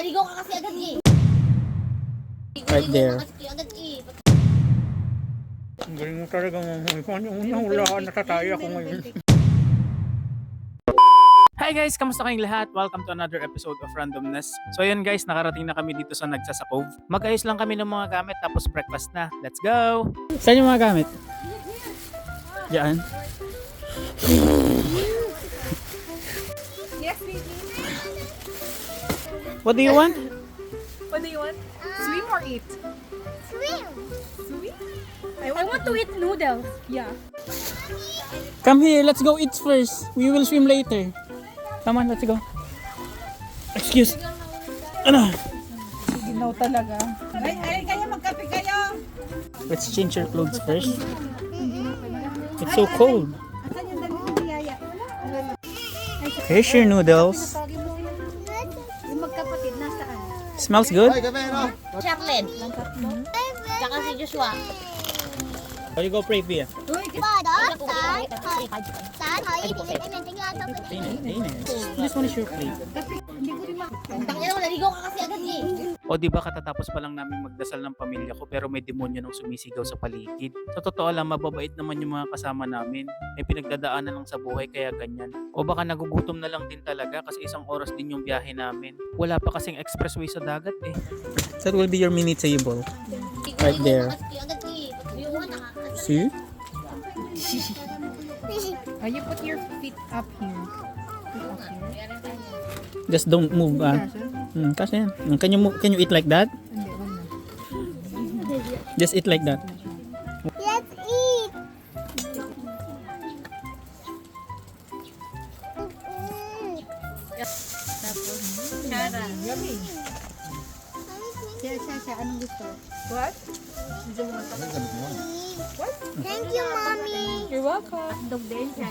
naligaw ka kasi agad eh. Right there. Agad eh. Ang galing mo talaga mamuhay. Kung ano unang hula ka, natataya ako ngayon. Hi guys! Kamusta kayong lahat? Welcome to another episode of Randomness. So ayun guys, nakarating na kami dito sa Nagsasakov. Mag-ayos lang kami ng mga gamit tapos breakfast na. Let's go! Saan yung mga gamit? Diyan. Yes, baby. What do you want? What do you want? Swim or eat? Swim. Swim? I want to eat noodles. Yeah. Come here, let's go eat first. We will swim later. Come on, let's go. Excuse. Ano? Ginaw talaga. Ay, kayo magkape kayo. Let's change your clothes first. It's so cold. Asan yung dami ng biyaya? Here's your noodles. Yung magkapatid, nasaan? Smells good? Charlene. Tsaka si Joshua. Or you go pray, Pia. This one is your plate. Tangina mo, naligaw ka kasi agad eh. O di ba katatapos pa lang namin magdasal ng pamilya ko pero may demonyo nang sumisigaw sa paligid. Sa totoo lang, mababait naman yung mga kasama namin. May pinagdadaanan lang sa buhay kaya ganyan. O baka nagugutom na lang din talaga kasi isang oras din yung biyahe namin. Wala pa kasing expressway sa dagat eh. That will be your mini table. Right there. Agad eh. Yung mga nakakasin. See? You put your feet up here. Just don't move. Kasi yan. Can you eat like that? Hindi, wag na. Just eat like that. Let's eat. Shara. Yummy. Siya. Anong gusto? What? Thank you, Mommy. You're welcome. Dog din siya.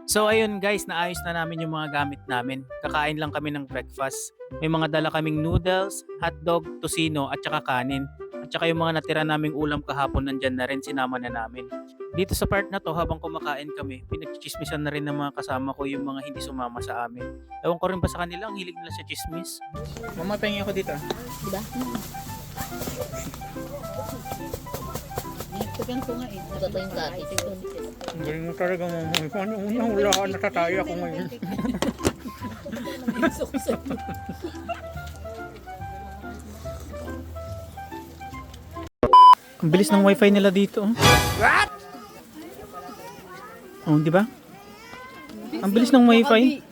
So ayun guys, naayos na namin yung mga gamit namin. Kakain lang kami ng breakfast. May mga dala kaming noodles, hotdog, tocino at saka kanin. At saka yung mga natira naming ulam kahapon nandyan na rin, sinama na namin. Dito sa part na to, habang kumakain kami, pinagchichismisan na rin ng mga kasama ko yung mga hindi sumama sa amin. Ewan ko rin ba sa kanila, ang hilig nila sa chismis. Mama, pahingin ako dito. Diba? Tugan ko nga eh. Totoo yung gati. Ang galing mo talaga mamuhay. Kung ano unang hula ka, natataya ako ngayon. Ang bilis ng wifi nila dito. What? Oh, di ba? Ang bilis ng wifi.